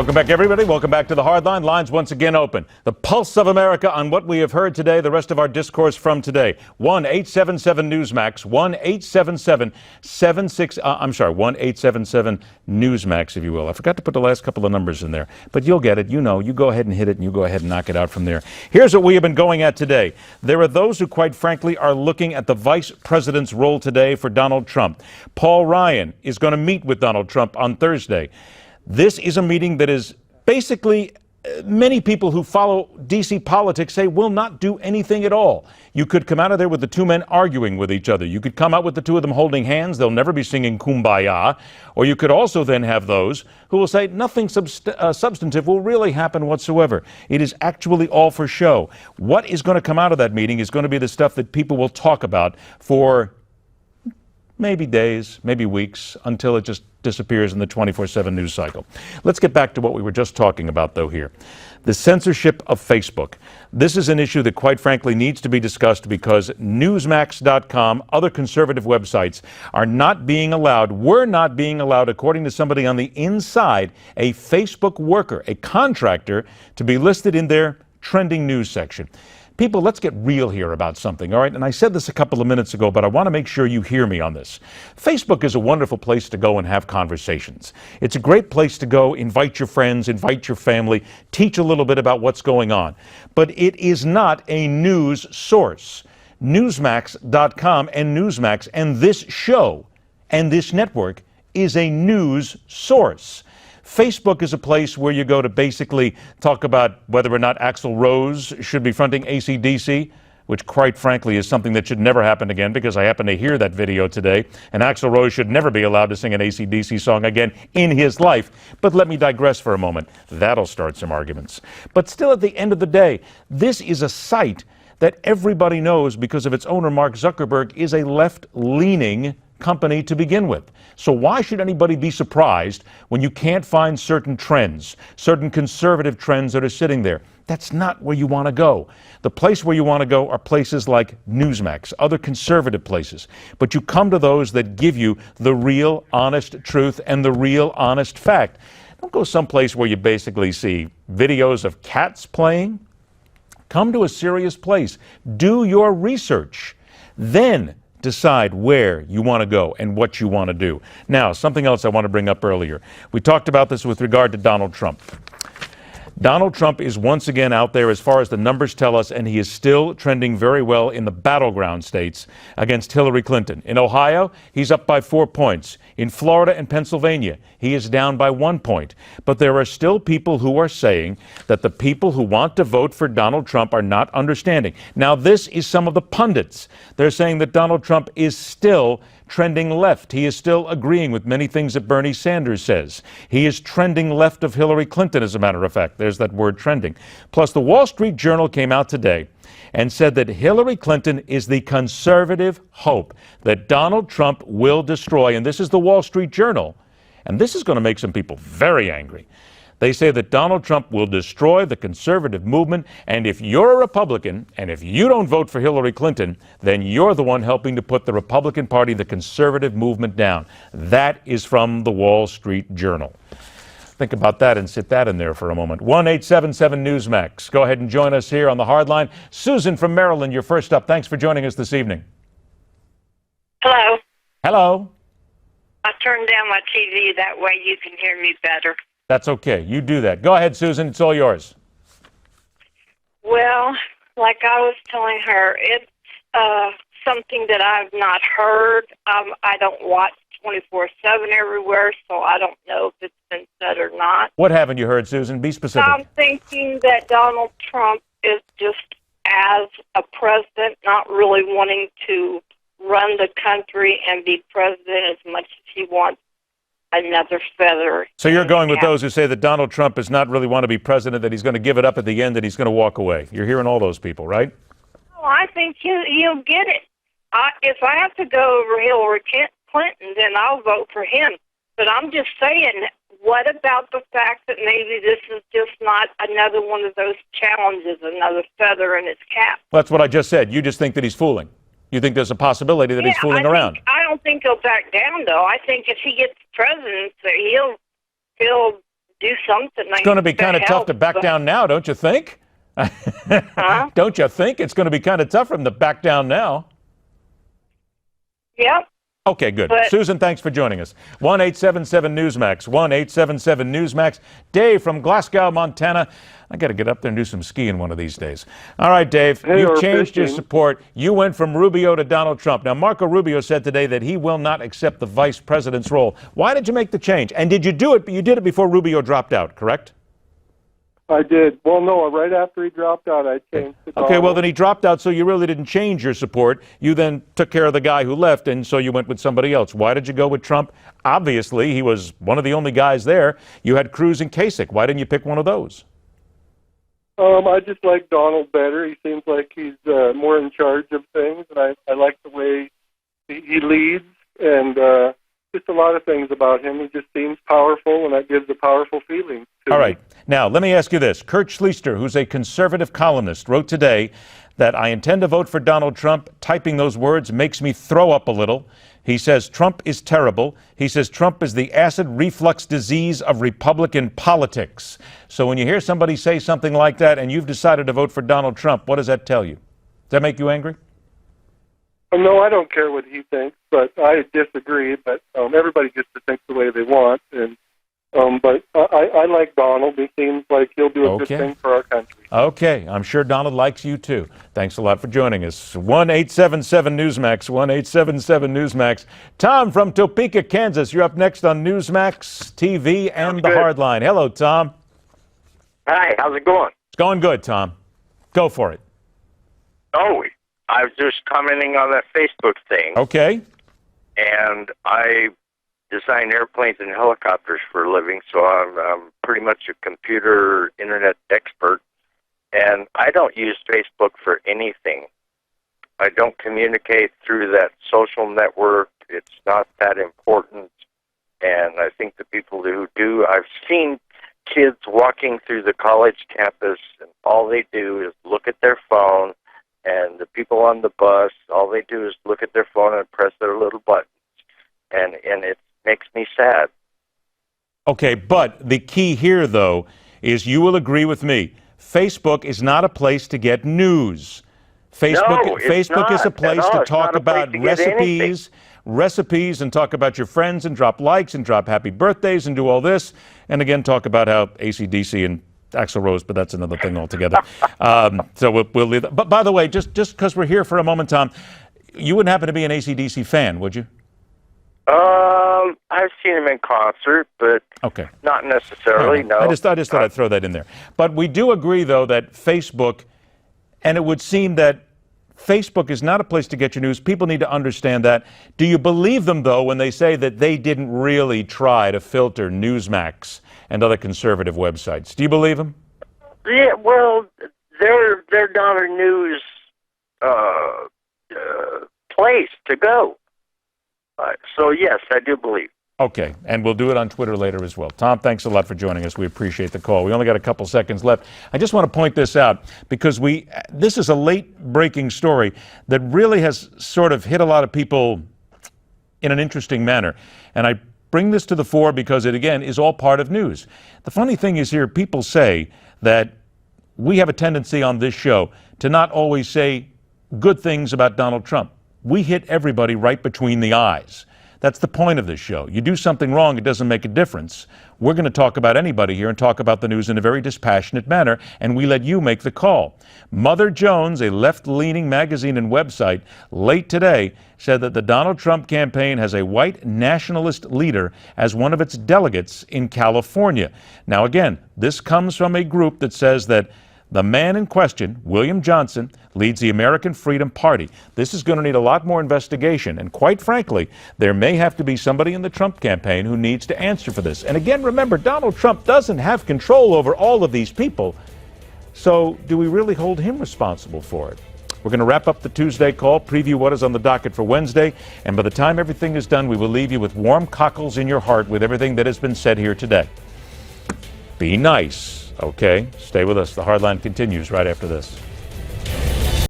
Welcome back, everybody. Welcome back to the Hardline. Lines once again open. The pulse of America on what we have heard today, the rest of our discourse from today. 1-877-Newsmax, 1-877-Newsmax, if you will. I forgot to put the last couple of numbers in there, but you'll get it. You know, you go ahead and hit it, and you go ahead and knock it out from there. Here's what we have been going at today. There are those who, quite frankly, are looking at the vice president's role today for Donald Trump. Paul Ryan is going to meet with Donald Trump on Thursday. This is a meeting that is basically, many people who follow D.C. politics say will not do anything at all. You could come out of there with the two men arguing with each other. You could come out with the two of them holding hands. They'll never be singing Kumbaya. Or you could also then have those who will say nothing substantive will really happen whatsoever. It is actually all for show. What is going to come out of that meeting is going to be the stuff that people will talk about for maybe days, maybe weeks, until it just disappears in the 24/7 news cycle. Let's get back to what we were just talking about, though, here. The censorship of Facebook. This is an issue that, quite frankly, needs to be discussed because Newsmax.com, other conservative websites, are not being allowed, were not being allowed, according to somebody on the inside, a Facebook worker, a contractor, to be listed in their trending news section. People, let's get real here about something, all right? And I said this a couple of minutes ago, but I want to make sure you hear me on this. Facebook is a wonderful place to go and have conversations. It's a great place to go, invite your friends, invite your family, teach a little bit about what's going on. But it is not a news source. Newsmax.com and Newsmax and this show and this network is a news source. Facebook is a place where you go to basically talk about whether or not Axl Rose should be fronting AC/DC, which quite frankly is something that should never happen again because I happened to hear that video today, and Axl Rose should never be allowed to sing an AC/DC song again in his life. But let me digress for a moment. That'll start some arguments. But still, at the end of the day, this is a site that everybody knows because of its owner, Mark Zuckerberg, is a left-leaning company to begin with. So why should anybody be surprised when you can't find certain trends, certain conservative trends that are sitting there? That's not where you want to go. The place where you want to go are places like Newsmax, other conservative places. But you come to those that give you the real, honest truth and the real, honest fact. Don't go someplace where you basically see videos of cats playing. Come to a serious place. Do your research. Then decide where you want to go and what you want to do. Now, something else I want to bring up earlier. We talked about this with regard to Donald Trump. Donald Trump is once again out there as far as the numbers tell us, and he is still trending very well in the battleground states against Hillary Clinton. In Ohio, he's up by 4 points. In Florida and Pennsylvania, he is down by 1 point. But there are still people who are saying that the people who want to vote for Donald Trump are not understanding. Now, this is some of the pundits. They're saying that Donald Trump is still trending left. He is still agreeing with many things that Bernie Sanders says. He is trending left of Hillary Clinton, as a matter of fact. There's that word, trending. Plus, the Wall Street Journal came out today and said that Hillary Clinton is the conservative hope that Donald Trump will destroy. And this is the Wall Street Journal. And this is going to make some people very angry. They say that Donald Trump will destroy the conservative movement, and if you're a Republican, and if you don't vote for Hillary Clinton, then you're the one helping to put the Republican Party, the conservative movement, down. That is from the Wall Street Journal. Think about that and sit that in there for a moment. 1-877-Newsmax. Go ahead and join us here on the Hardline. Susan from Maryland, you're first up. Thanks for joining us this evening. Hello. Hello. I turned down my TV, that way you can hear me better. That's okay. You do that. Go ahead, Susan. It's all yours. Well, like I was telling her, it's something that I've not heard. I don't watch 24/7 everywhere, so I don't know if it's been said or not. What haven't you heard, Susan? Be specific. I'm thinking that Donald Trump is just, as a president, not really wanting to run the country and be president as much as he wants another feather. So you're going with those who say that Donald Trump does not really want to be president, that he's going to give it up at the end, and he's going to walk away. You're hearing all those people, right? Oh, I think he'll get it. If I have to go over Hillary Clinton, then I'll vote for him. But I'm just saying, what about the fact that maybe this is just not another one of those challenges, another feather in his cap? Well, that's what I just said. You just think that he's fooling. You think there's a possibility that he's fooling around. I don't think he'll back down, though. I think if he gets presidency, he'll do something. It's going to be kind of tough to back down now, don't you think? Huh? Don't you think it's going to be kind of tough for him to back down now? Yep. Okay, good. But Susan, thanks for joining us. 1-877-Newsmax, 1-877-Newsmax. Dave from Glasgow, Montana. I got to get up there and do some skiing one of these days. All right, Dave, Hey, you've or changed your fishing. support. You went from Rubio to Donald Trump. Now, Marco Rubio said today that he will not accept the vice president's role. Why did you make the change? And did you do it? You did it before Rubio dropped out, correct? I did. Well, no, right after he dropped out, I changed to Okay, well, Donald. then he dropped out, so you really didn't change your support. You then took care of the guy who left, and so you went with somebody else. Why did you go with Trump? Obviously, he was one of the only guys there. You had Cruz and Kasich. Why didn't you pick one of those? I just like Donald better. He seems like he's more in charge of things, and I like the way he leads, and just a lot of things about him. He just seems powerful, and that gives a powerful feeling to All me. right. Now, let me ask you this. Kurt Schlichter, who's a conservative columnist, wrote today that I intend to vote for Donald Trump. Typing those words makes me throw up a little. He says Trump is terrible. He says Trump is the acid reflux disease of Republican politics. So when you hear somebody say something like that and you've decided to vote for Donald Trump, what does that tell you? Does that make you angry? No, I don't care what he thinks, but I disagree. But everybody gets to think the way they want, and but I like Donald. He seems like he'll do a good Okay. thing for our country. Okay, I'm sure Donald likes you too. Thanks a lot for joining us. 1-877-Newsmax, 1-877-Newsmax. Tom from Topeka, Kansas, you're up next on Newsmax TV and The good. Hardline. Hello, Tom. Hi, how's it going? It's going good, Tom. Go for it. Oh, I was just commenting on that Facebook thing, Okay. and I design airplanes and helicopters for a living, so I'm pretty much a computer internet expert, and I don't use Facebook for anything. I don't communicate through that social network. It's not that important, and I think the people who do, I've seen kids walking through the college campus, and all they do is look at their phone, and the people on the bus, all they do is look at their phone and press their little buttons, and it makes me sad. Okay, but the key here, though, is you will agree with me. Facebook is not a place to get news. Facebook, No, it's Facebook is not a place at all. to It's talk not a place about to get anything. recipes, and talk about your friends, and drop likes, and drop happy birthdays, and do all this, and again talk about how AC/DC and Axl Rose, but that's another thing altogether. So we'll leave that. But by the way, just because we're here for a moment, Tom, you wouldn't happen to be an AC/DC fan, would you? I've seen him in concert, but Okay. not necessarily, no. I just thought I'd throw that in there. But we do agree, though, that Facebook, and it would seem that Facebook is not a place to get your news. People need to understand that. Do you believe them, though, when they say that they didn't really try to filter Newsmax and other conservative websites? Do you believe them? Yeah, well, they're not a news place to go. So, yes, I do believe. Okay, and we'll do it on Twitter later as well. Tom, thanks a lot for joining us. We appreciate the call. We only got a couple seconds left. I just want to point this out because this is a late-breaking story that really has sort of hit a lot of people in an interesting manner. And I bring this to the fore because it, again, is all part of news. The funny thing is here, people say that we have a tendency on this show to not always say good things about Donald Trump. We hit everybody right between the eyes. That's the point of this show. You do something wrong, it doesn't make a difference. We're going to talk about anybody here and talk about the news in a very dispassionate manner, and we let you make the call. Mother Jones, a left-leaning magazine and website, late today said that the Donald Trump campaign has a white nationalist leader as one of its delegates in California. Now, again, this comes from a group that says that the man in question, William Johnson, leads the American Freedom Party. This is going to need a lot more investigation. And quite frankly, there may have to be somebody in the Trump campaign who needs to answer for this. And again, remember, Donald Trump doesn't have control over all of these people. So do we really hold him responsible for it? We're going to wrap up the Tuesday call, preview what is on the docket for Wednesday. And by the time everything is done, we will leave you with warm cockles in your heart with everything that has been said here today. Be nice. Okay, stay with us. The Hardline continues right after this.